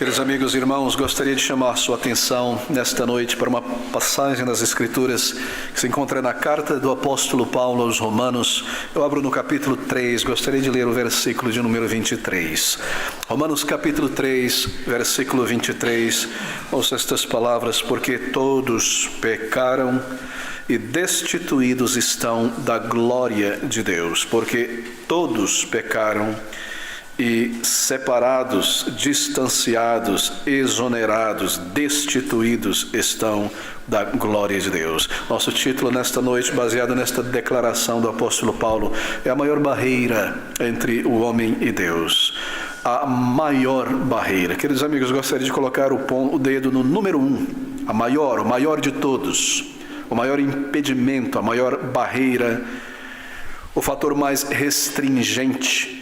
Queridos amigos e irmãos, gostaria de chamar sua atenção nesta noite para uma passagem das Escrituras que se encontra na carta do apóstolo Paulo aos Romanos. Eu abro no capítulo 3, gostaria de ler o versículo de número 23. Romanos capítulo 3, versículo 23, ouça estas palavras: porque todos pecaram e destituídos estão da glória de Deus. Porque todos pecaram e separados, distanciados, exonerados, destituídos estão da glória de Deus. Nosso título nesta noite, baseado nesta declaração do apóstolo Paulo, é a maior barreira entre o homem e Deus. A maior barreira. Queridos amigos, gostaria de colocar o dedo no número 1, o maior de todos, o maior impedimento, a maior barreira, o fator mais restringente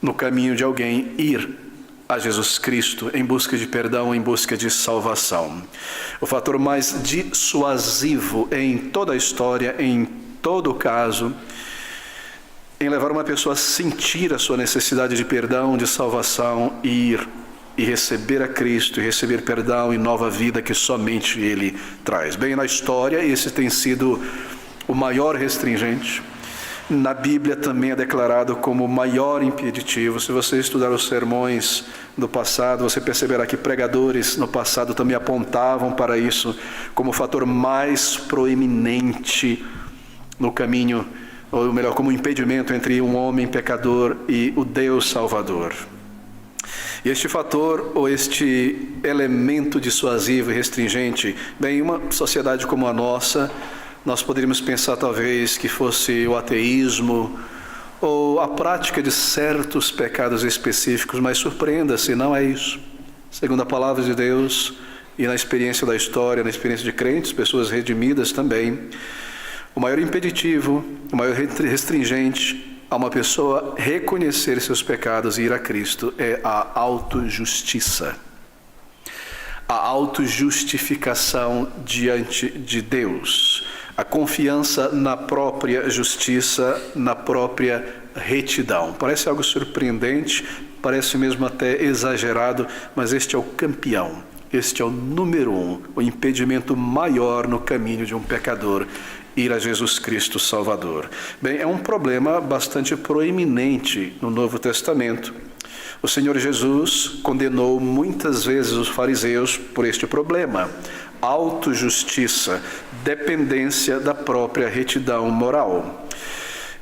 no caminho de alguém ir a Jesus Cristo em busca de perdão, em busca de salvação. O fator mais dissuasivo em toda a história, em todo o caso, em levar uma pessoa a sentir a sua necessidade de perdão, de salvação, ir e receber a Cristo, e receber perdão e nova vida que somente Ele traz. Bem, na história, esse tem sido o maior restringente. Na Bíblia também é declarado como o maior impeditivo. Se você estudar os sermões do passado, você perceberá que pregadores no passado também apontavam para isso como o fator mais proeminente no caminho, ou melhor, como impedimento entre um homem pecador e o Deus Salvador. E este fator, ou este elemento dissuasivo e restringente, bem, em uma sociedade como a nossa, nós poderíamos pensar talvez que fosse o ateísmo ou a prática de certos pecados específicos, mas surpreenda-se, não é isso. Segundo a palavra de Deus e na experiência da história, na experiência de crentes, pessoas redimidas também, o maior impeditivo, o maior restringente a uma pessoa reconhecer seus pecados e ir a Cristo é a autojustiça. A autojustificação diante de Deus. A confiança na própria justiça, na própria retidão. Parece algo surpreendente, parece mesmo até exagerado, mas este é o campeão, este é o número 1, o impedimento maior no caminho de um pecador ir a Jesus Cristo Salvador. Bem, é um problema bastante proeminente no Novo Testamento. O Senhor Jesus condenou muitas vezes os fariseus por este problema. Autojustiça, dependência da própria retidão moral.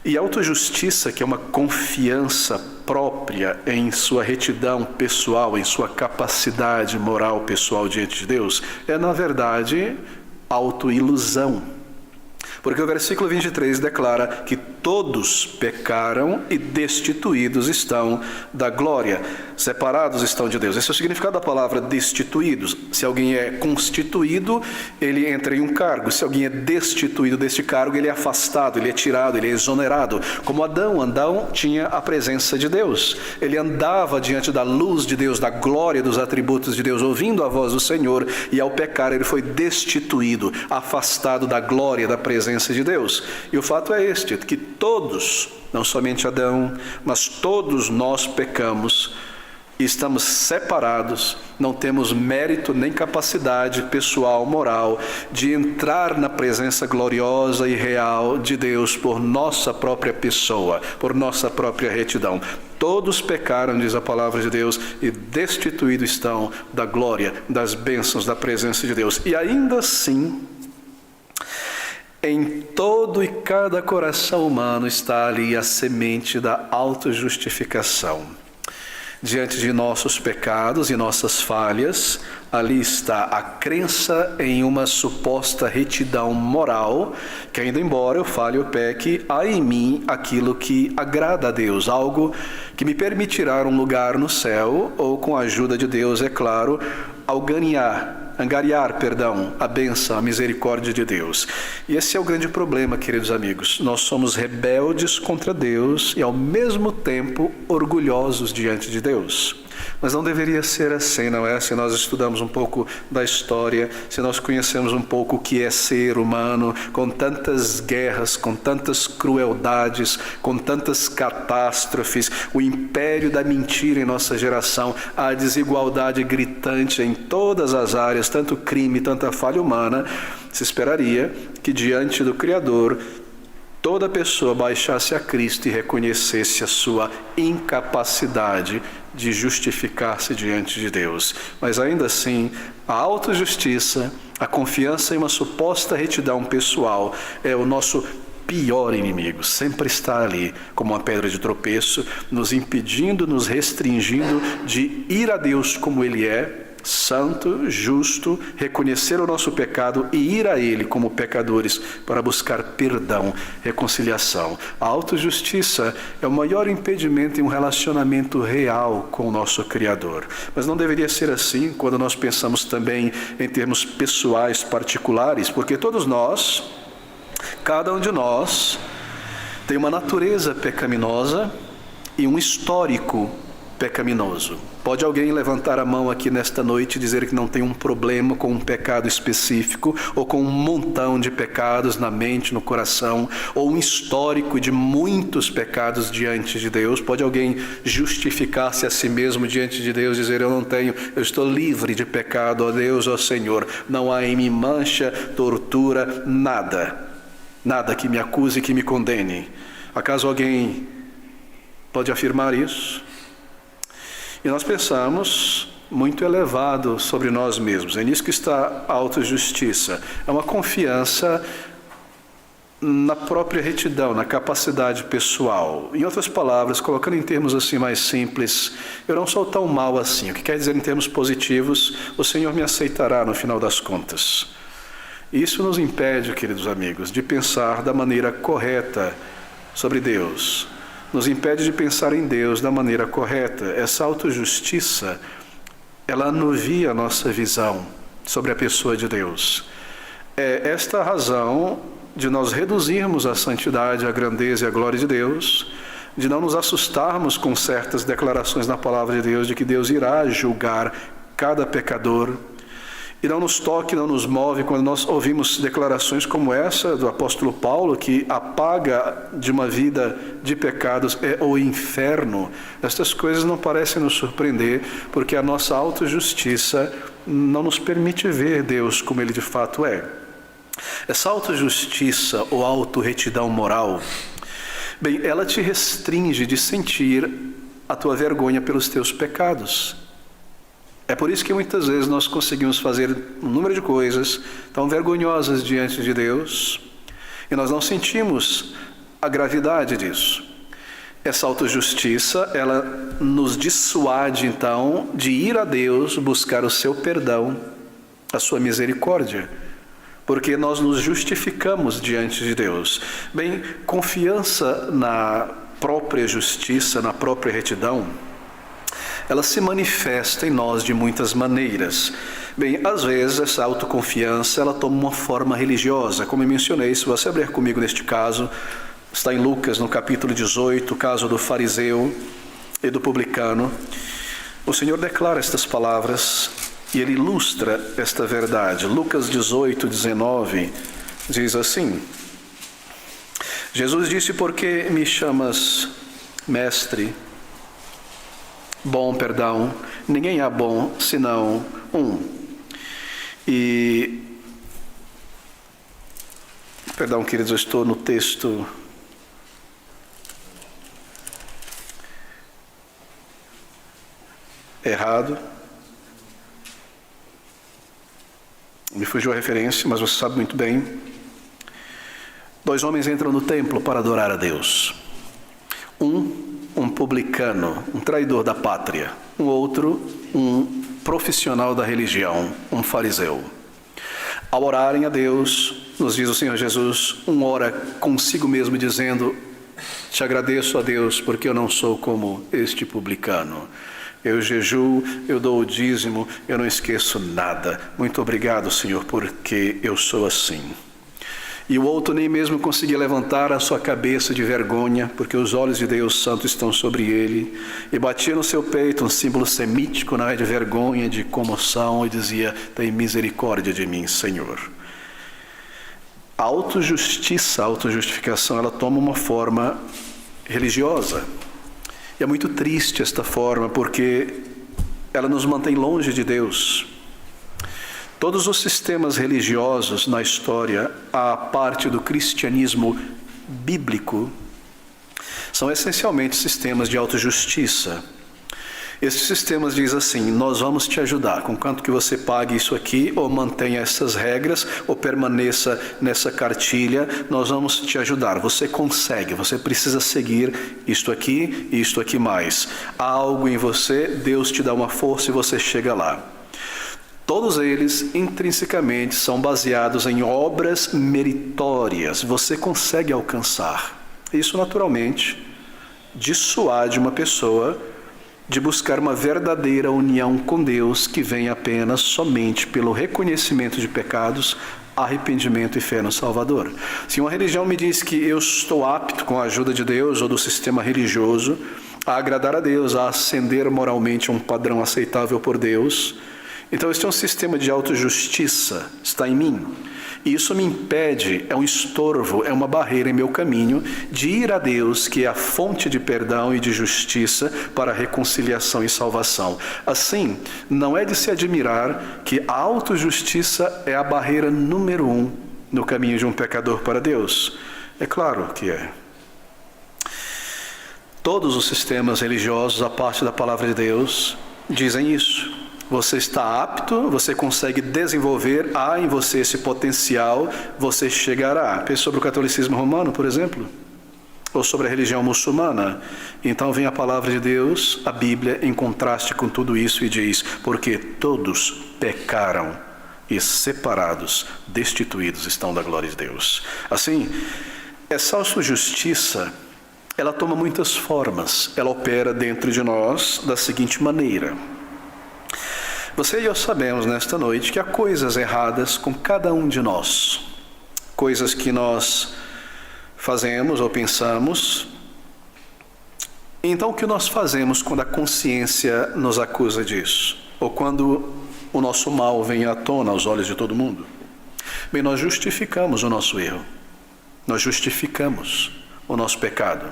E autojustiça, que é uma confiança própria em sua retidão pessoal, em sua capacidade moral pessoal diante de Deus, é na verdade autoilusão. Porque o versículo 23 declara que todos pecaram e destituídos estão da glória, separados estão de Deus. Esse é o significado da palavra destituídos. Se alguém é constituído, ele entra em um cargo. Se alguém é destituído deste cargo, ele é afastado, ele é tirado, ele é exonerado. Como Adão tinha a presença de Deus. Ele andava diante da luz de Deus, da glória dos atributos de Deus, ouvindo a voz do Senhor, e ao pecar ele foi destituído, afastado da glória, da presença de Deus. E o fato é este, que todos, não somente Adão, mas todos nós pecamos e estamos separados, não temos mérito nem capacidade pessoal, moral, de entrar na presença gloriosa e real de Deus por nossa própria pessoa, por nossa própria retidão. Todos pecaram, diz a palavra de Deus, e destituídos estão da glória, das bênçãos, da presença de Deus. E ainda assim, em todo e cada coração humano está ali a semente da autojustificação. Diante de nossos pecados e nossas falhas, ali está a crença em uma suposta retidão moral, que ainda embora eu falhe ou peque, há em mim aquilo que agrada a Deus, algo que me permitirá um lugar no céu, ou com a ajuda de Deus, é claro, angariar, a bênção, a misericórdia de Deus. E esse é o grande problema, queridos amigos. Nós somos rebeldes contra Deus e ao mesmo tempo orgulhosos diante de Deus. Mas não deveria ser assim, não é? Se nós estudamos um pouco da história, se nós conhecemos um pouco o que é ser humano, com tantas guerras, com tantas crueldades, com tantas catástrofes, o império da mentira em nossa geração, a desigualdade gritante em todas as áreas, tanto crime, tanta falha humana, se esperaria que diante do Criador, toda pessoa baixasse a Cristo e reconhecesse a sua incapacidade de justificar-se diante de Deus. Mas ainda assim, a autojustiça, a confiança em uma suposta retidão pessoal é o nosso pior inimigo. Sempre está ali como uma pedra de tropeço, nos impedindo, nos restringindo de ir a Deus como Ele é, santo, justo, reconhecer o nosso pecado e ir a Ele como pecadores para buscar perdão, reconciliação. A autojustiça é o maior impedimento em um relacionamento real com o nosso Criador. Mas não deveria ser assim quando nós pensamos também em termos pessoais, particulares, porque todos nós, cada um de nós, tem uma natureza pecaminosa e um histórico pecaminoso. Pode alguém levantar a mão aqui nesta noite e dizer que não tem um problema com um pecado específico, ou com um montão de pecados na mente, no coração, ou um histórico de muitos pecados diante de Deus? Pode alguém justificar-se a si mesmo diante de Deus, dizer: eu não tenho, eu estou livre de pecado, ó Deus, ó Senhor, não há em mim mancha, tortura, nada que me acuse e que me condene? Acaso alguém pode afirmar isso? E nós pensamos muito elevado sobre nós mesmos. É nisso que está a autojustiça. É uma confiança na própria retidão, na capacidade pessoal. Em outras palavras, colocando em termos assim mais simples, eu não sou tão mal assim. O que quer dizer em termos positivos? O Senhor me aceitará no final das contas. Isso nos impede, queridos amigos, de pensar da maneira correta sobre Deus. Nos impede de pensar em Deus da maneira correta. Essa autojustiça, ela anuvia a nossa visão sobre a pessoa de Deus. É esta a razão de nós reduzirmos a santidade, a grandeza e a glória de Deus, de não nos assustarmos com certas declarações na palavra de Deus, de que Deus irá julgar cada pecador. E não nos toque, não nos move quando nós ouvimos declarações como essa do apóstolo Paulo, que a paga de uma vida de pecados é o inferno. Estas coisas não parecem nos surpreender, porque a nossa autojustiça não nos permite ver Deus como Ele de fato é. Essa autojustiça ou autorretidão moral, bem, ela te restringe de sentir a tua vergonha pelos teus pecados. É por isso que muitas vezes nós conseguimos fazer um número de coisas tão vergonhosas diante de Deus e nós não sentimos a gravidade disso. Essa autojustiça, ela nos dissuade então de ir a Deus buscar o seu perdão, a sua misericórdia, porque nós nos justificamos diante de Deus. Bem, confiança na própria justiça, na própria retidão, ela se manifesta em nós de muitas maneiras. Bem, às vezes essa autoconfiança, ela toma uma forma religiosa, como eu mencionei. Se você abrir comigo neste caso, está em Lucas, no capítulo 18, o caso do fariseu e do publicano. O Senhor declara estas palavras e Ele ilustra esta verdade. Lucas 18, 19, diz assim: Jesus disse: por que me chamas mestre? Bom, perdão, ninguém há bom senão um. Perdão, queridos, eu estou no texto errado. Me fugiu a referência, mas você sabe muito bem. 2 homens entram no templo para adorar a Deus. Um publicano, um traidor da pátria. Um outro, um profissional da religião, um fariseu. Ao orarem a Deus, nos diz o Senhor Jesus, um ora consigo mesmo dizendo: te agradeço a Deus porque eu não sou como este publicano. Eu jejuo, eu dou o dízimo, eu não esqueço nada. Muito obrigado, Senhor, porque eu sou assim. E o outro nem mesmo conseguia levantar a sua cabeça de vergonha, porque os olhos de Deus Santo estão sobre ele. E batia no seu peito um símbolo semítico, não é, de vergonha, de comoção, e dizia: tem misericórdia de mim, Senhor. A autojustiça, a autojustificação, ela toma uma forma religiosa. E é muito triste esta forma, porque ela nos mantém longe de Deus. Todos os sistemas religiosos na história, à parte do cristianismo bíblico, são essencialmente sistemas de autojustiça. Esses sistemas dizem assim: nós vamos te ajudar, com quanto que você pague isso aqui, ou mantenha essas regras, ou permaneça nessa cartilha, nós vamos te ajudar. Você consegue, você precisa seguir isto aqui e isto aqui mais. Há algo em você, Deus te dá uma força e você chega lá. Todos eles, intrinsecamente, são baseados em obras meritórias. Você consegue alcançar. Isso, naturalmente, dissuade uma pessoa de buscar uma verdadeira união com Deus, que vem apenas somente pelo reconhecimento de pecados, arrependimento e fé no Salvador. Se uma religião me diz que eu estou apto, com a ajuda de Deus ou do sistema religioso, a agradar a Deus, a ascender moralmente a um padrão aceitável por Deus, então este é um sistema de autojustiça, está em mim. E isso me impede, é um estorvo, é uma barreira em meu caminho de ir a Deus, que é a fonte de perdão e de justiça para reconciliação e salvação. Assim, não é de se admirar que a autojustiça é a barreira número 1 no caminho de um pecador para Deus. É claro que é. Todos os sistemas religiosos, a parte da palavra de Deus, dizem isso. Você está apto, você consegue desenvolver, há em você esse potencial, você chegará. Pense sobre o catolicismo romano, por exemplo, ou sobre a religião muçulmana. Então vem a palavra de Deus, a Bíblia, em contraste com tudo isso e diz: porque todos pecaram e separados, destituídos estão da glória de Deus. Assim, essa autojustiça, ela toma muitas formas. Ela opera dentro de nós da seguinte maneira: você e eu sabemos nesta noite que há coisas erradas com cada um de nós. Coisas que nós fazemos ou pensamos. Então o que nós fazemos quando a consciência nos acusa disso? Ou quando o nosso mal vem à tona aos olhos de todo mundo? Bem, nós justificamos o nosso erro. Nós justificamos o nosso pecado.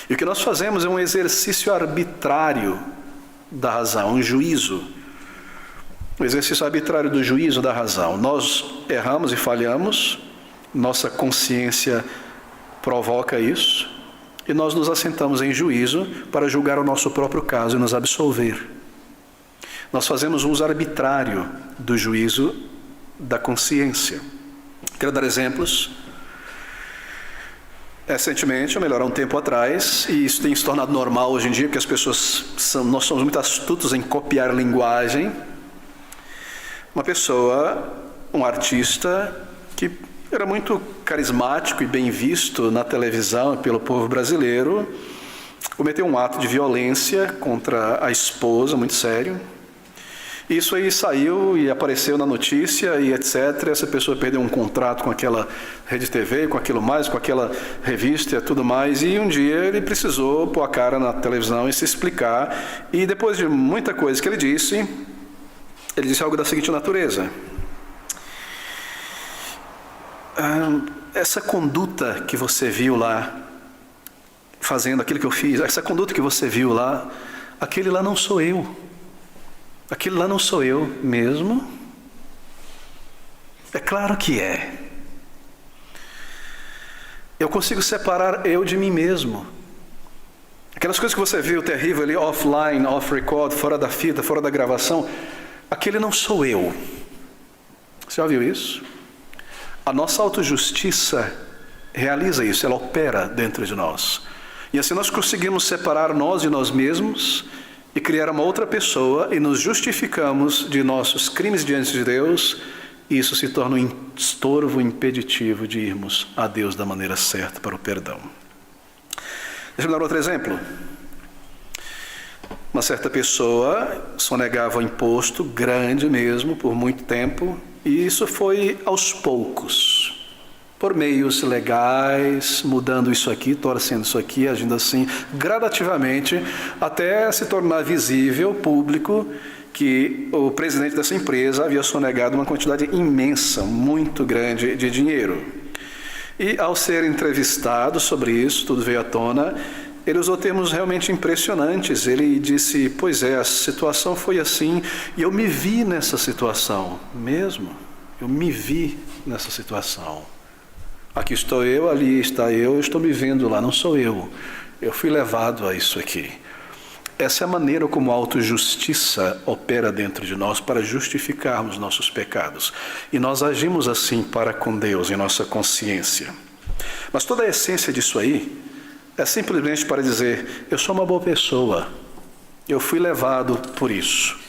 E o que nós fazemos é um exercício arbitrário da razão, um juízo. O exercício arbitrário do juízo da razão. Nós erramos e falhamos, nossa consciência provoca isso, e nós nos assentamos em juízo para julgar o nosso próprio caso e nos absolver. Nós fazemos uso arbitrário do juízo da consciência. Quero dar exemplos. Recentemente, ou melhor, há um tempo atrás, e isso tem se tornado normal hoje em dia, porque as pessoas nós somos muito astutos em copiar linguagem. Uma pessoa, um artista que era muito carismático e bem visto na televisão e pelo povo brasileiro, cometeu um ato de violência contra a esposa, muito sério. Isso aí saiu e apareceu na notícia e etc. Essa pessoa perdeu um contrato com aquela rede TV, com aquilo mais, com aquela revista e tudo mais. E um dia ele precisou pôr a cara na televisão e se explicar. E depois de muita coisa que ele disse algo da seguinte natureza: essa conduta que você viu lá, fazendo aquilo que eu fiz, essa conduta que você viu lá, aquele lá não sou eu. Aquele lá não sou eu mesmo. É claro que é. Eu consigo separar eu de mim mesmo. Aquelas coisas que você viu terrível ali, offline, off record, fora da fita, fora da gravação, aquele não sou eu. Você já viu isso? A nossa autojustiça realiza isso, ela opera dentro de nós. E assim nós conseguimos separar nós de nós mesmos e criar uma outra pessoa, e nos justificamos de nossos crimes diante de Deus, e isso se torna um estorvo impeditivo de irmos a Deus da maneira certa para o perdão. Deixa eu dar outro exemplo. Uma certa pessoa sonegava o imposto, grande mesmo, por muito tempo, e isso foi aos poucos. por meios legais, mudando isso aqui, torcendo isso aqui, agindo assim, gradativamente, até se tornar visível, público, que o presidente dessa empresa havia sonegado uma quantidade imensa, muito grande de dinheiro. E ao ser entrevistado sobre isso, tudo veio à tona, ele usou termos realmente impressionantes. Ele disse, pois é, a situação foi assim, e eu me vi nessa situação mesmo. Eu me vi nessa situação. Aqui estou eu, ali está eu estou me vendo lá, não sou eu. Eu fui levado a isso aqui. Essa é a maneira como a autojustiça opera dentro de nós para justificarmos nossos pecados. E nós agimos assim para com Deus, em nossa consciência. Mas toda a essência disso aí é simplesmente para dizer, eu sou uma boa pessoa. Eu fui levado por isso.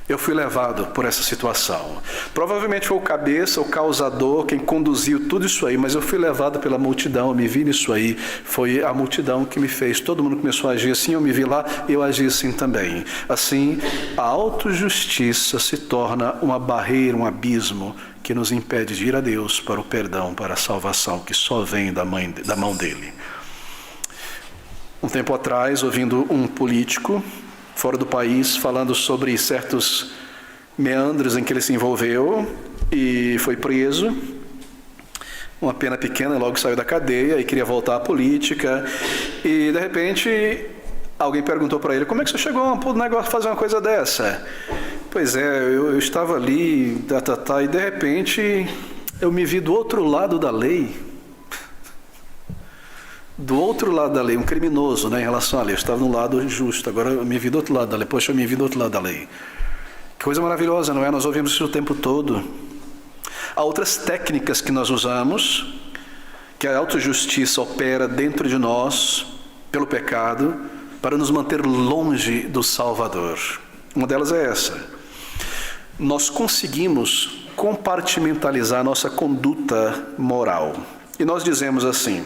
Eu fui levado por essa situação. Provavelmente foi o cabeça, o causador, quem conduziu tudo isso aí, mas eu fui levado pela multidão, eu me vi nisso aí. Foi a multidão que me fez. Todo mundo começou a agir assim, eu me vi lá, eu agi assim também. Assim, a autojustiça se torna uma barreira, um abismo que nos impede de ir a Deus para o perdão, para a salvação, que só vem da mão dele. Um tempo atrás, ouvindo um político fora do país, falando sobre certos meandros em que ele se envolveu e foi preso, uma pena pequena, logo saiu da cadeia e queria voltar à política, e de repente alguém perguntou para ele, como é que você chegou a fazer uma coisa dessa? Pois é, eu estava ali, e de repente eu me vi do outro lado da lei. Do outro lado da lei, um criminoso, né, em relação à lei. Eu estava no lado justo, agora eu me vi do outro lado da lei. Poxa, eu me vi do outro lado da lei. Que coisa maravilhosa, não é? Nós ouvimos isso o tempo todo. Há outras técnicas que nós usamos, que a autojustiça opera dentro de nós, pelo pecado, para nos manter longe do Salvador. Uma delas é essa. Nós conseguimos compartimentalizar nossa conduta moral. E nós dizemos assim,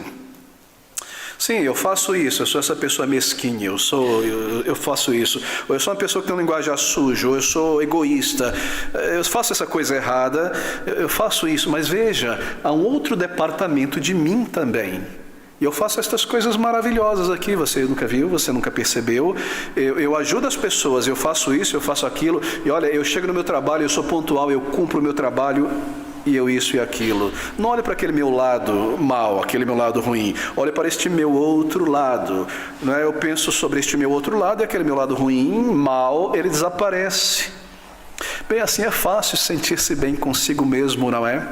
sim, eu faço isso, eu sou essa pessoa mesquinha, eu faço isso. Ou eu sou uma pessoa que tem um linguajar sujo, ou eu sou egoísta, eu faço essa coisa errada, eu faço isso. Mas veja, há um outro departamento de mim também. E eu faço essas coisas maravilhosas aqui, você nunca viu, você nunca percebeu. Eu ajudo as pessoas, eu faço isso, eu faço aquilo. E olha, eu chego no meu trabalho, eu sou pontual, eu cumpro o meu trabalho. E eu isso e aquilo. Não olhe para aquele meu lado mal, aquele meu lado ruim. Olhe para este meu outro lado. Não é? Eu penso sobre este meu outro lado e aquele meu lado ruim, mal, ele desaparece. Bem, assim é fácil sentir-se bem consigo mesmo, não é?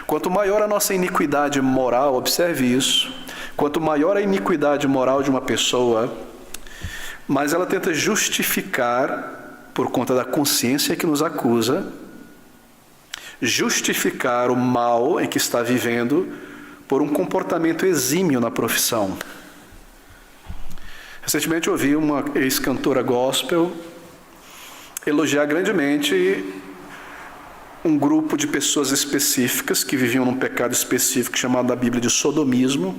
Quanto maior a nossa iniquidade moral, observe isso. Quanto maior a iniquidade moral de uma pessoa, mais ela tenta justificar, por conta da consciência que nos acusa, justificar o mal em que está vivendo por um comportamento exímio na profissão. Recentemente eu ouvi uma ex-cantora gospel elogiar grandemente um grupo de pessoas específicas que viviam num pecado específico chamado da Bíblia de sodomismo,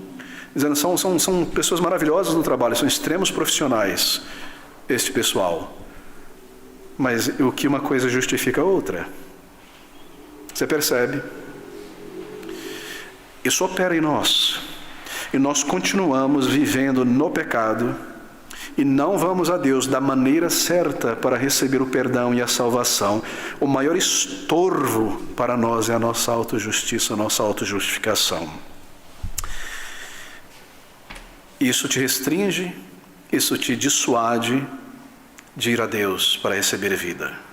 dizendo que são pessoas maravilhosas no trabalho, são extremos profissionais, este pessoal. Mas o que uma coisa justifica a outra? Você percebe? Isso opera em nós. E nós continuamos vivendo no pecado e não vamos a Deus da maneira certa para receber o perdão e a salvação. O maior estorvo para nós é a nossa autojustiça, a nossa autojustificação. Isso te restringe, isso te dissuade de ir a Deus para receber vida.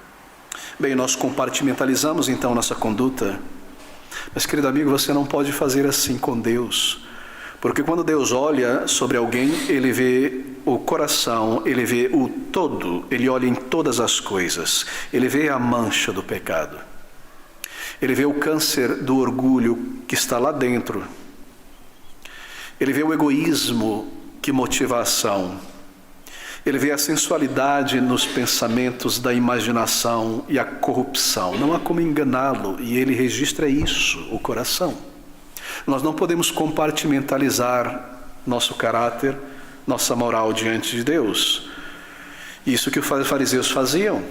Bem, nós compartimentalizamos então nossa conduta, mas querido amigo, você não pode fazer assim com Deus, porque quando Deus olha sobre alguém, Ele vê o coração, Ele vê o todo, Ele olha em todas as coisas, Ele vê a mancha do pecado, Ele vê o câncer do orgulho que está lá dentro, Ele vê o egoísmo que motiva a ação, Ele vê a sensualidade nos pensamentos da imaginação e a corrupção. Não há como enganá-lo, e ele registra isso, o coração. Nós não podemos compartimentalizar nosso caráter, nossa moral diante de Deus. Isso que os fariseus faziam.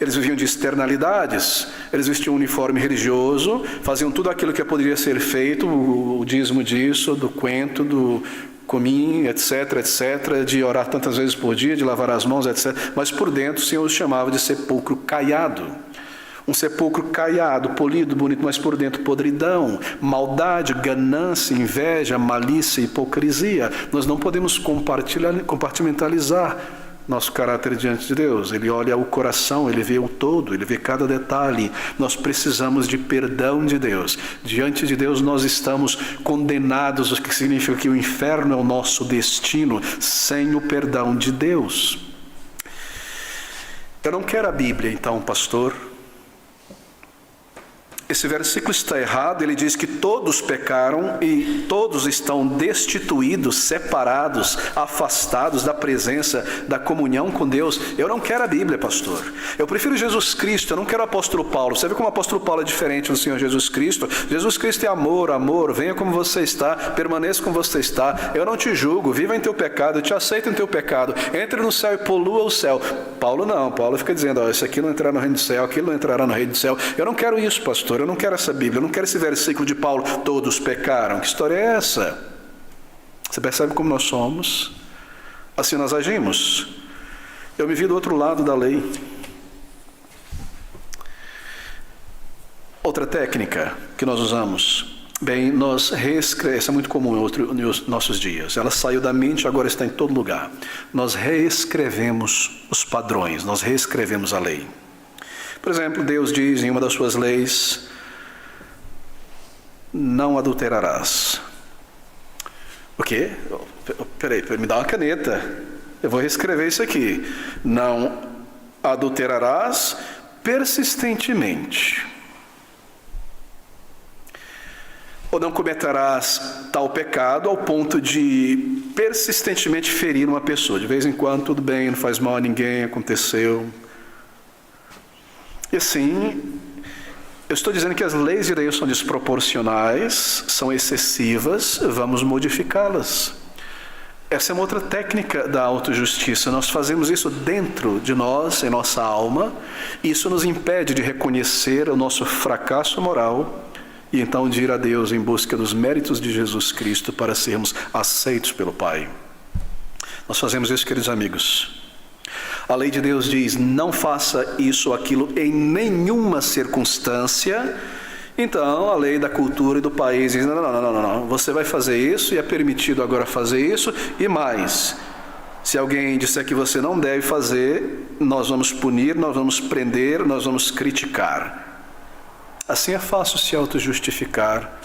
Eles viviam de externalidades, eles vestiam um uniforme religioso, faziam tudo aquilo que poderia ser feito, o dízimo disso, do quento, do comim, etc, etc, de orar tantas vezes por dia, de lavar as mãos, etc. Mas por dentro o Senhor os chamava de sepulcro caiado. Um sepulcro caiado, polido, bonito, mas por dentro podridão, maldade, ganância, inveja, malícia, hipocrisia. Nós não podemos compartimentalizar nosso caráter diante de Deus. Ele olha o coração, ele vê o todo, ele vê cada detalhe. Nós precisamos de perdão de Deus. Diante de Deus nós estamos condenados, o que significa que o inferno é o nosso destino, sem o perdão de Deus. Eu não quero a Bíblia, então, pastor. Esse versículo está errado, ele diz que todos pecaram e todos estão destituídos, separados, afastados da presença, da comunhão com Deus. Eu não quero a Bíblia, pastor. Eu prefiro Jesus Cristo, eu não quero o apóstolo Paulo. Você vê como o apóstolo Paulo é diferente do Senhor Jesus Cristo? Jesus Cristo é amor, amor, venha como você está, permaneça como você está. Eu não te julgo, viva em teu pecado, eu te aceito em teu pecado. Entre no céu e polua o céu. Paulo não, Paulo fica dizendo, esse aqui não entrará no reino do céu, aquilo não entrará no reino do céu. Eu não quero isso, pastor. Eu não quero essa Bíblia, eu não quero esse versículo de Paulo, todos pecaram. Que história é essa? Você percebe como nós somos? Assim nós agimos. Eu me vi do outro lado da lei. Outra técnica que nós usamos, bem, nós reescrevemos, isso é muito comum nos nossos dias, ela saiu da mente, agora está em todo lugar. Nós reescrevemos os padrões, nós reescrevemos a lei. Por exemplo, Deus diz em uma das suas leis, não adulterarás. O quê? Peraí, me dá uma caneta. Eu vou reescrever isso aqui. Não adulterarás persistentemente. Ou não cometerás tal pecado ao ponto de persistentemente ferir uma pessoa. De vez em quando, tudo bem, não faz mal a ninguém, aconteceu. E assim, eu estou dizendo que as leis de Deus são desproporcionais, são excessivas, vamos modificá-las. Essa é uma outra técnica da autojustiça. Nós fazemos isso dentro de nós, em nossa alma, e isso nos impede de reconhecer o nosso fracasso moral e então de ir a Deus em busca dos méritos de Jesus Cristo para sermos aceitos pelo Pai. Nós fazemos isso, queridos amigos. A lei de Deus diz, não faça isso ou aquilo em nenhuma circunstância. Então, a lei da cultura e do país diz, não. Você vai fazer isso e é permitido agora fazer isso e mais. Se alguém disser que você não deve fazer, nós vamos punir, nós vamos prender, nós vamos criticar. Assim é fácil se auto-justificar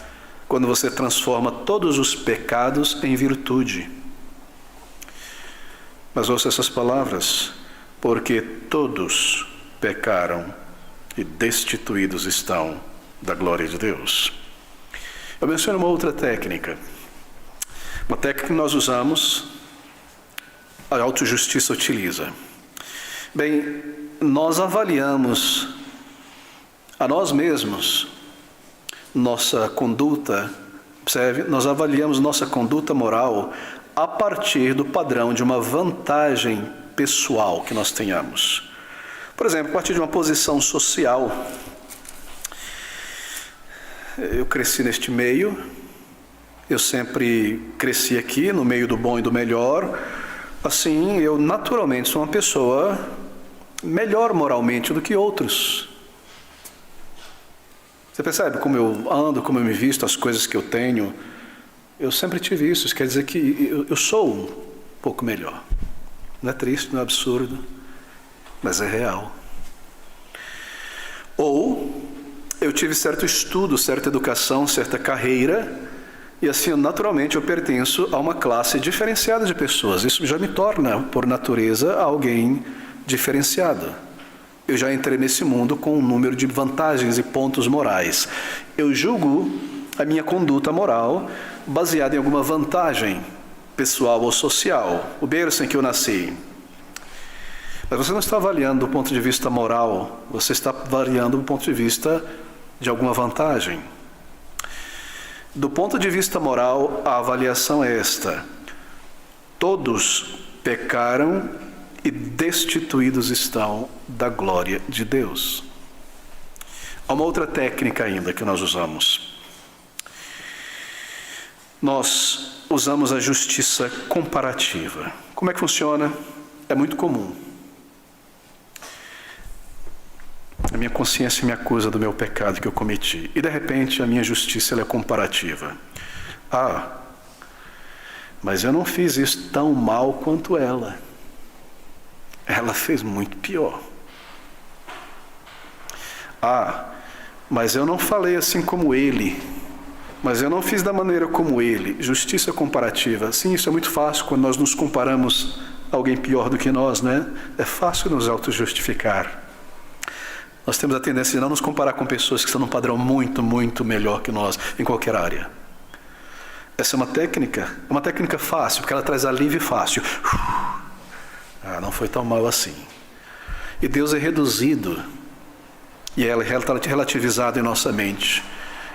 quando você transforma todos os pecados em virtude. Mas ouça essas palavras. Porque todos pecaram e destituídos estão da glória de Deus. Eu menciono uma outra técnica. Uma técnica que nós usamos, a autojustiça utiliza. Bem, nós avaliamos a nós mesmos, nossa conduta, observe, nós avaliamos nossa conduta moral a partir do padrão de uma vantagem pessoal que nós tenhamos. Por exemplo, a partir de uma posição social. Eu cresci neste meio, eu sempre cresci aqui, no meio do bom e do melhor. Assim, eu naturalmente sou uma pessoa melhor moralmente do que outros. Você percebe como eu ando, como eu me visto, as coisas que eu tenho? Eu sempre tive isso, isso quer dizer que eu sou um pouco melhor. Não é triste, não é absurdo, mas é real. Ou eu tive certo estudo, certa educação, certa carreira, e assim, naturalmente, eu pertenço a uma classe diferenciada de pessoas. Isso já me torna, por natureza, alguém diferenciado. Eu já entrei nesse mundo com um número de vantagens e pontos morais. Eu julgo a minha conduta moral baseada em alguma vantagem pessoal ou social, o berço em que eu nasci. Mas você não está avaliando do ponto de vista moral, você está avaliando do ponto de vista de alguma vantagem. Do ponto de vista moral, a avaliação é esta: todos pecaram e destituídos estão da glória de Deus. Há uma outra técnica ainda que nós usamos. Nós usamos a justiça comparativa. Como é que funciona? É muito comum. A minha consciência me acusa do meu pecado que eu cometi. E de repente a minha justiça ela é comparativa. Mas eu não fiz isso tão mal quanto ela. Ela fez muito pior. Mas eu não falei assim como ele. Mas eu não fiz da maneira como ele. Justiça comparativa. Sim, isso é muito fácil quando nós nos comparamos a alguém pior do que nós, né? É fácil nos auto-justificar. Nós temos a tendência de não nos comparar com pessoas que estão num padrão muito, muito melhor que nós, em qualquer área. Essa é uma técnica fácil, porque ela traz alívio fácil. Não foi tão mal assim. E Deus é reduzido, e ela é relativizada em nossa mente.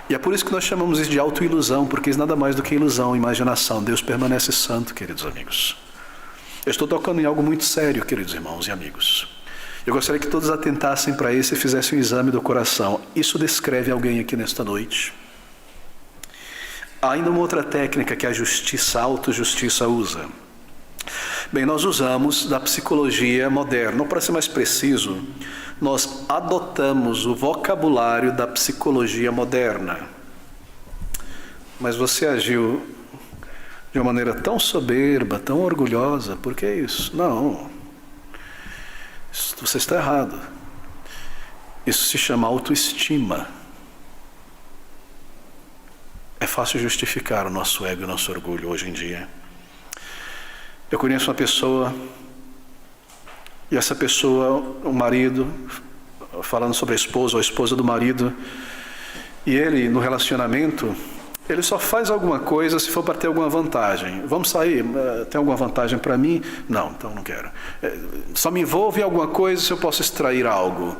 E é por isso que nós chamamos isso de autoilusão, porque isso nada mais do que ilusão, imaginação. Deus permanece santo, queridos amigos. Eu estou tocando em algo muito sério, queridos irmãos e amigos. Eu gostaria que todos atentassem para isso e fizessem um exame do coração. Isso descreve alguém aqui nesta noite? Há ainda uma outra técnica que a autojustiça usa. Bem, nós usamos da psicologia moderna. Para ser mais preciso, nós adotamos o vocabulário da psicologia moderna. Mas você agiu de uma maneira tão soberba, tão orgulhosa, por que isso? Não. Você está errado. Isso se chama autoestima. É fácil justificar o nosso ego e o nosso orgulho hoje em dia. Eu conheço uma pessoa, e essa pessoa, o marido, falando sobre a esposa ou a esposa do marido, e ele, no relacionamento, ele só faz alguma coisa se for para ter alguma vantagem. Vamos sair? Tem alguma vantagem para mim? Não, então não quero. Só me envolve em alguma coisa se eu posso extrair algo.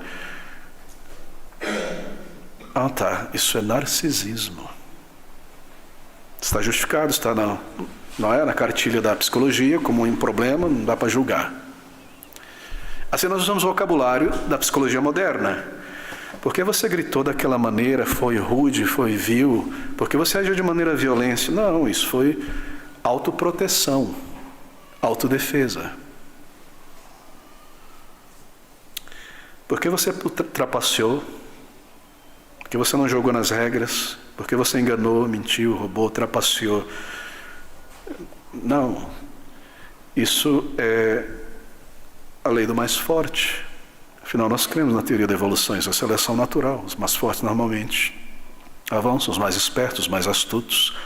Isso é narcisismo. Está justificado, está na cartilha da psicologia como um problema, não dá para julgar. Assim nós usamos o vocabulário da psicologia moderna. Por que você gritou daquela maneira, foi rude, foi vil? Por que você agiu de maneira violenta? Não, isso foi autoproteção, autodefesa. Por que você trapaceou? Por que você não jogou nas regras? Por que você enganou, mentiu, roubou, trapaceou? Não. Isso é a lei do mais forte. Afinal, nós cremos na teoria da evolução, isso é a seleção natural. Os mais fortes normalmente avançam, os mais espertos, os mais astutos.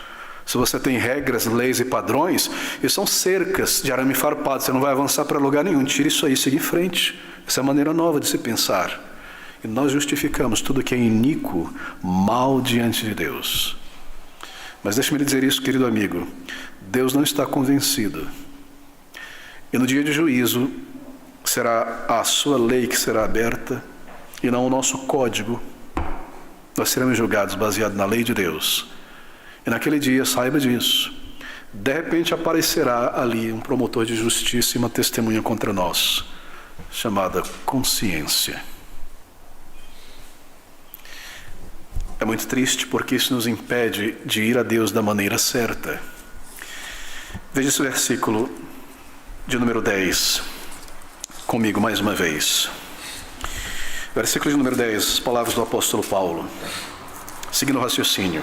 Se você tem regras, leis e padrões, isso são cercas de arame farpado, você não vai avançar para lugar nenhum. Tire isso aí e siga em frente. Essa é a maneira nova de se pensar. E nós justificamos tudo que é iníquo, mal diante de Deus. Mas deixe-me lhe dizer isso, querido amigo. Deus não está convencido. E no dia de juízo, será a sua lei que será aberta e não o nosso código. Nós seremos julgados baseado na lei de Deus. E naquele dia, saiba disso, de repente aparecerá ali um promotor de justiça e uma testemunha contra nós, chamada consciência. É muito triste porque isso nos impede de ir a Deus da maneira certa. Veja esse versículo de número 10. Comigo mais uma vez. Versículo de número 10, as palavras do apóstolo Paulo. Seguindo o raciocínio.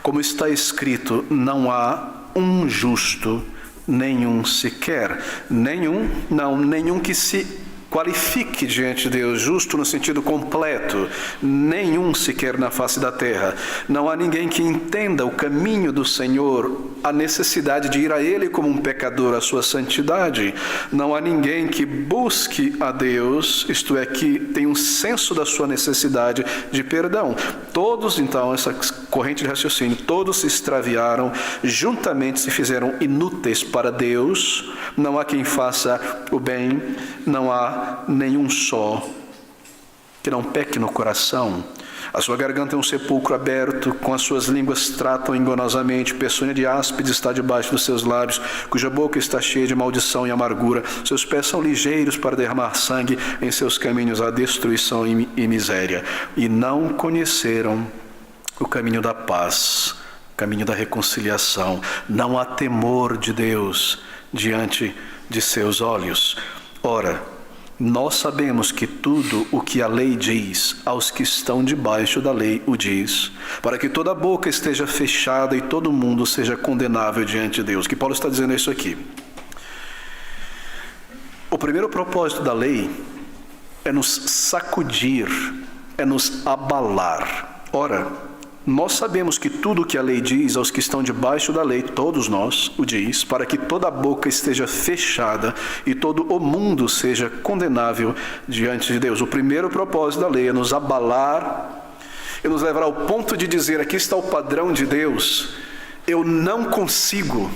Como está escrito, não há um justo, nenhum sequer. Nenhum que se qualifique diante de Deus, justo no sentido completo, nenhum sequer na face da terra. Não há ninguém que entenda o caminho do Senhor, a necessidade de ir a Ele como um pecador, a sua santidade. Não há ninguém que busque a Deus, isto é, que tem um senso da sua necessidade de perdão. Todos, então, essa corrente de raciocínio, todos se extraviaram, juntamente se fizeram inúteis para Deus. Não há quem faça o bem, não há nenhum só. que não peque no coração. A sua garganta é um sepulcro aberto, com as suas línguas tratam enganosamente, peçonha de áspide está debaixo dos seus lábios, cuja boca está cheia de maldição e amargura. Seus pés são ligeiros para derramar sangue, em seus caminhos há destruição e miséria. E não conheceram o caminho da paz, o caminho da reconciliação. Não há temor de Deus diante de seus olhos. Ora, nós sabemos que tudo o que a lei diz, aos que estão debaixo da lei o diz, para que toda boca esteja fechada e todo mundo seja condenável diante de Deus. Que Paulo está dizendo isso aqui. O primeiro propósito da lei é nos sacudir, é nos abalar. Ora, nós sabemos que tudo o que a lei diz aos que estão debaixo da lei, todos nós o diz, para que toda a boca esteja fechada e todo o mundo seja condenável diante de Deus. O primeiro propósito da lei é nos abalar e nos levar ao ponto de dizer: aqui está o padrão de Deus, eu não consigo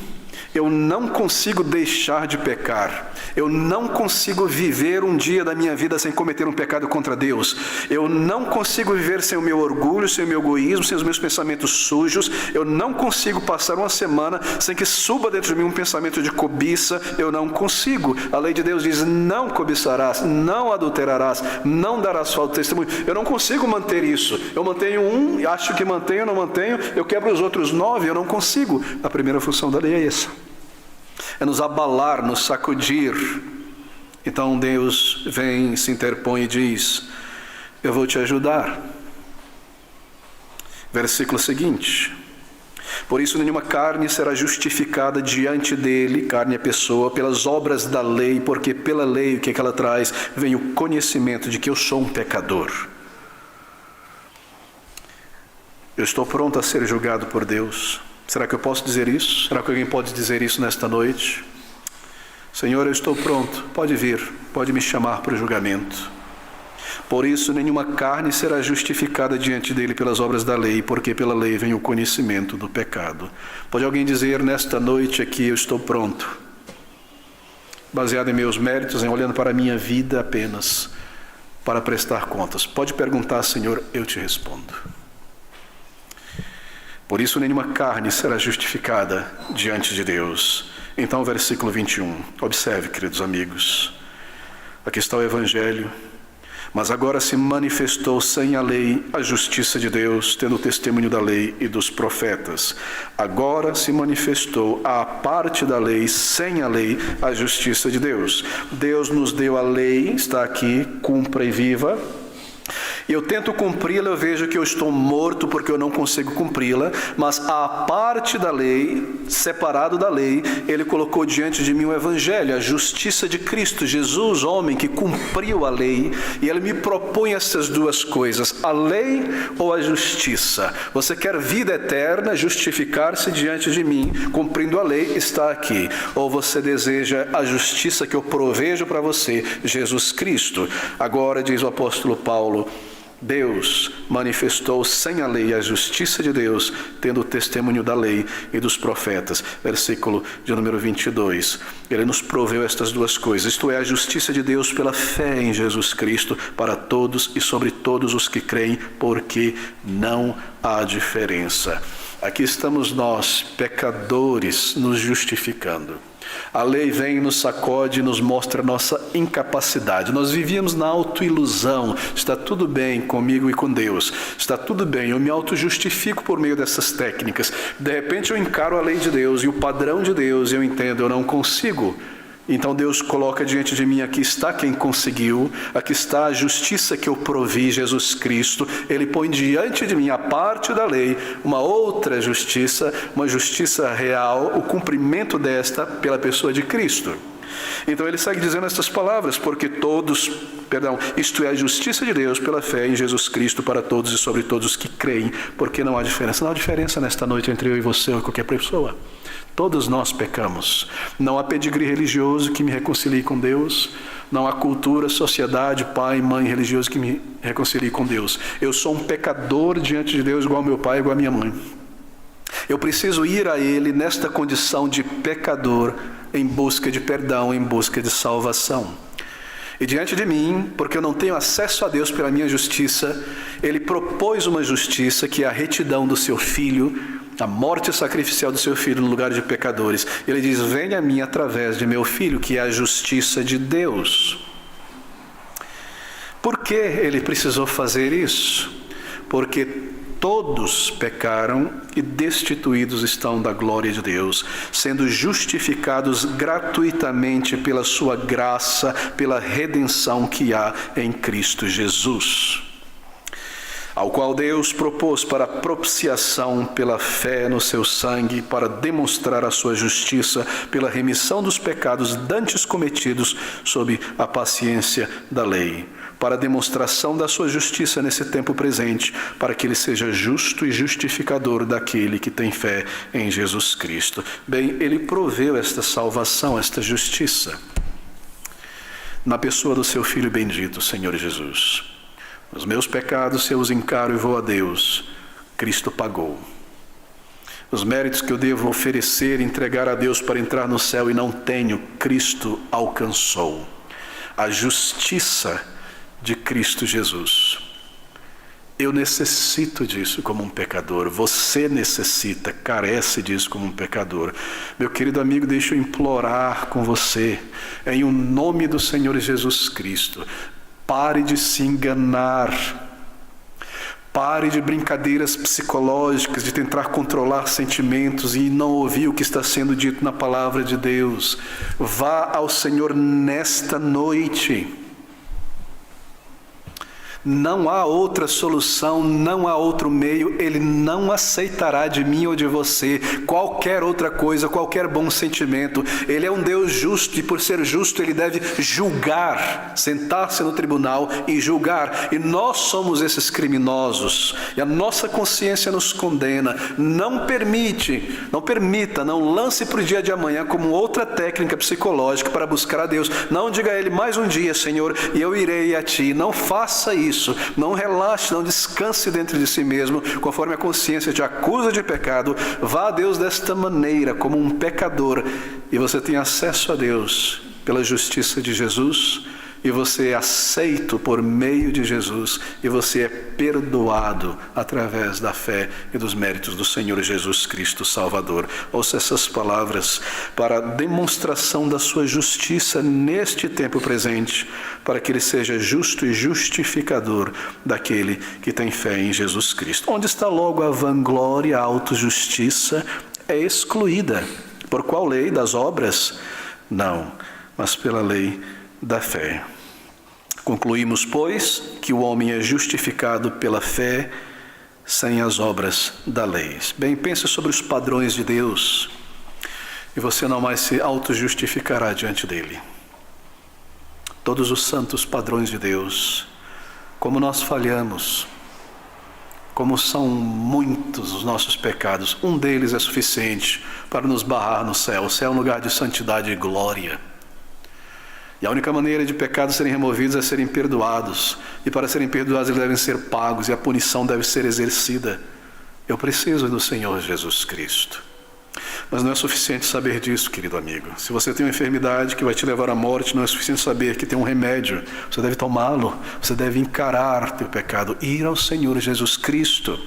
deixar de pecar. Eu não consigo viver um dia da minha vida sem cometer um pecado contra Deus. Eu não consigo viver sem o meu orgulho, sem o meu egoísmo, sem os meus pensamentos sujos. Eu não consigo passar uma semana sem que suba dentro de mim um pensamento de cobiça. Eu não consigo. A lei de Deus diz: não cobiçarás, não adulterarás, não darás falso testemunho. Eu não consigo manter isso. Eu mantenho um, acho que mantenho, não mantenho. Eu quebro os outros 9, eu não consigo. A primeira função da lei é essa. É nos abalar, nos sacudir. Então Deus vem, se interpõe e diz: eu vou te ajudar. Versículo seguinte: por isso nenhuma carne será justificada diante dele, carne é pessoa, pelas obras da lei, porque pela lei, o que é que ela traz? Vem o conhecimento de que eu sou um pecador. Eu estou pronto a ser julgado por Deus. Será que eu posso dizer isso? Será que alguém pode dizer isso nesta noite? Senhor, eu estou pronto, pode vir, pode me chamar para o julgamento. Por isso, nenhuma carne será justificada diante dele pelas obras da lei, porque pela lei vem o conhecimento do pecado. Pode alguém dizer nesta noite aqui: eu estou pronto, baseado em meus méritos, em olhando para a minha vida apenas, para prestar contas? Pode perguntar, Senhor, eu te respondo. Por isso nenhuma carne será justificada diante de Deus. Então, versículo 21. Observe, queridos amigos. Aqui está o Evangelho. Mas agora se manifestou sem a lei a justiça de Deus, tendo o testemunho da lei e dos profetas. Agora se manifestou à parte da lei, sem a lei, a justiça de Deus. Deus nos deu a lei, está aqui, cumpra e viva. Eu tento cumpri-la, eu vejo que eu estou morto porque eu não consigo cumpri-la, mas a parte da lei, separado da lei, ele colocou diante de mim o Evangelho, a justiça de Cristo, Jesus, homem que cumpriu a lei, e ele me propõe essas duas coisas: a lei ou a justiça. Você quer vida eterna, justificar-se diante de mim, cumprindo a lei, está aqui. Ou você deseja a justiça que eu provejo para você, Jesus Cristo. Agora, diz o apóstolo Paulo, Deus manifestou sem a lei a justiça de Deus, tendo o testemunho da lei e dos profetas. Versículo de número 22. Ele nos proveu estas duas coisas, isto é, a justiça de Deus pela fé em Jesus Cristo, para todos e sobre todos os que creem, porque não há diferença. Aqui estamos nós, pecadores, nos justificando. A lei vem e nos sacode e nos mostra a nossa incapacidade. Nós vivíamos na autoilusão. Está tudo bem comigo e com Deus. Está tudo bem, eu me auto-justifico por meio dessas técnicas. De repente eu encaro a lei de Deus e o padrão de Deus e eu entendo, eu não consigo. Então Deus coloca diante de mim: aqui está quem conseguiu, aqui está a justiça que eu provi, Jesus Cristo. Ele põe diante de mim, a parte da lei, uma outra justiça, uma justiça real, o cumprimento desta pela pessoa de Cristo. Então ele segue dizendo estas palavras: porque isto é a justiça de Deus pela fé em Jesus Cristo para todos e sobre todos os que creem, porque não há diferença. Não há diferença nesta noite entre eu e você ou qualquer pessoa. Todos nós pecamos. Não há pedigree religioso que me reconcilie com Deus. Não há cultura, sociedade, pai, mãe religioso que me reconcilie com Deus. Eu sou um pecador diante de Deus igual meu pai, igual a minha mãe. Eu preciso ir a Ele nesta condição de pecador, em busca de perdão, em busca de salvação. E diante de mim, porque eu não tenho acesso a Deus pela minha justiça, ele propôs uma justiça que é a retidão do seu Filho, a morte sacrificial do seu Filho no lugar de pecadores. Ele diz: venha a mim através de meu Filho, que é a justiça de Deus. Por que ele precisou fazer isso? Porque todos pecaram e destituídos estão da glória de Deus, sendo justificados gratuitamente pela sua graça, pela redenção que há em Cristo Jesus, ao qual Deus propôs para propiciação pela fé no seu sangue, para demonstrar a sua justiça pela remissão dos pecados dantes cometidos sob a paciência da lei, para a demonstração da sua justiça nesse tempo presente, para que ele seja justo e justificador daquele que tem fé em Jesus Cristo. Bem, ele proveu esta salvação, esta justiça, na pessoa do seu Filho bendito, Senhor Jesus. Os meus pecados, se eu os encaro e vou a Deus, Cristo pagou. Os méritos que eu devo oferecer, entregar a Deus para entrar no céu e não tenho, Cristo alcançou. A justiça de Cristo Jesus. Eu necessito disso como um pecador. Você necessita, carece disso como um pecador. Meu querido amigo, deixa eu implorar com você, em o nome do Senhor Jesus Cristo. Pare de se enganar. Pare de brincadeiras psicológicas, de tentar controlar sentimentos e não ouvir o que está sendo dito na palavra de Deus. Vá ao Senhor nesta noite. Não há outra solução, não há outro meio. Ele não aceitará de mim ou de você qualquer outra coisa, qualquer bom sentimento. Ele é um Deus justo e, por ser justo, ele deve julgar, sentar-se no tribunal e julgar. E nós somos esses criminosos e a nossa consciência nos condena. Não permita, não lance para o dia de amanhã como outra técnica psicológica para buscar a Deus. Não diga a ele: mais um dia, Senhor, e eu irei a ti. Não faça isso. Não relaxe, não descanse dentro de si mesmo, conforme a consciência te acusa de pecado. Vá a Deus desta maneira, como um pecador, e você tem acesso a Deus pela justiça de Jesus, e você é aceito por meio de Jesus, e você é perdoado através da fé e dos méritos do Senhor Jesus Cristo Salvador. Ouça essas palavras para a demonstração da sua justiça neste tempo presente, para que ele seja justo e justificador daquele que tem fé em Jesus Cristo. Onde está logo a vanglória, a autojustiça? É excluída. Por qual lei? Das obras? Não, mas pela lei da fé. Concluímos, pois, que o homem é justificado pela fé sem as obras da lei. Bem, pense sobre os padrões de Deus e você não mais se auto-justificará diante dele. Todos os santos padrões de Deus, como nós falhamos, como são muitos os nossos pecados, um deles é suficiente para nos barrar no céu. O céu é um lugar de santidade e glória. E a única maneira de pecados serem removidos é serem perdoados. E para serem perdoados eles devem ser pagos e a punição deve ser exercida. Eu preciso do Senhor Jesus Cristo. Mas não é suficiente saber disso, querido amigo. Se você tem uma enfermidade que vai te levar à morte, não é suficiente saber que tem um remédio. Você deve tomá-lo, você deve encarar teu pecado, ir ao Senhor Jesus Cristo.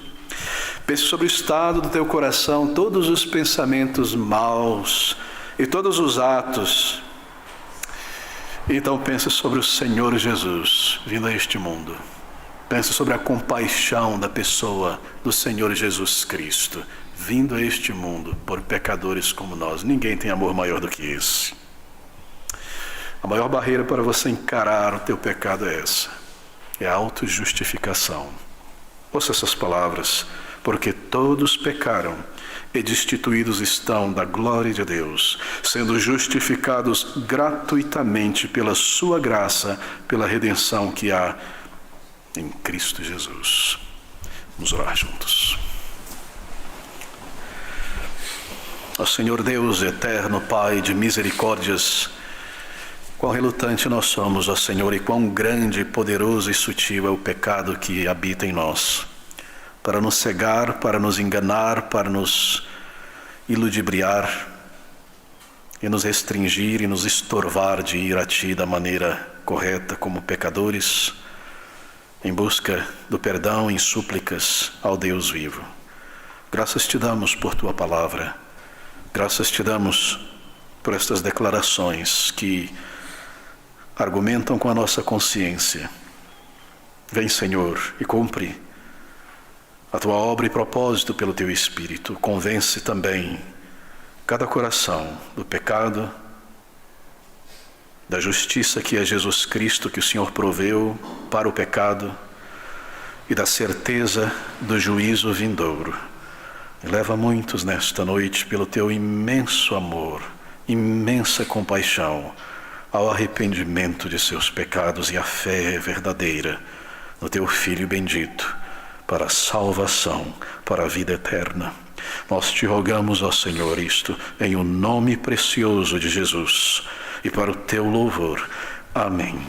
Pense sobre o estado do teu coração, todos os pensamentos maus e todos os atos. Então pense sobre o Senhor Jesus vindo a este mundo. Pense sobre a compaixão da pessoa do Senhor Jesus Cristo vindo a este mundo por pecadores como nós. Ninguém tem amor maior do que esse. A maior barreira para você encarar o teu pecado é essa. É a autojustificação. Ouça essas palavras. Porque todos pecaram e destituídos estão da glória de Deus, sendo justificados gratuitamente pela sua graça, pela redenção que há em Cristo Jesus. Vamos orar juntos. Ó Senhor Deus eterno, Pai de misericórdias, quão relutante nós somos, ó Senhor, e quão grande, poderoso e sutil é o pecado que habita em nós, para nos cegar, para nos enganar, para nos iludibriar. e nos restringir e nos estorvar de ir a Ti da maneira correta como pecadores, em busca do perdão, em súplicas ao Deus vivo. Graças Te damos por Tua palavra, graças Te damos por estas declarações que argumentam com a nossa consciência. Vem, Senhor, e cumpre a Tua obra e propósito pelo Teu Espírito. Convence também cada coração do pecado, da justiça que é Jesus Cristo, que o Senhor proveu para o pecado, e da certeza do juízo vindouro. E leva muitos nesta noite, pelo Teu imenso amor, imensa compaixão, ao arrependimento de seus pecados e à fé verdadeira no Teu Filho bendito, para a salvação, para a vida eterna. Nós Te rogamos, ó Senhor, isto em o nome precioso de Jesus e para o Teu louvor. Amém.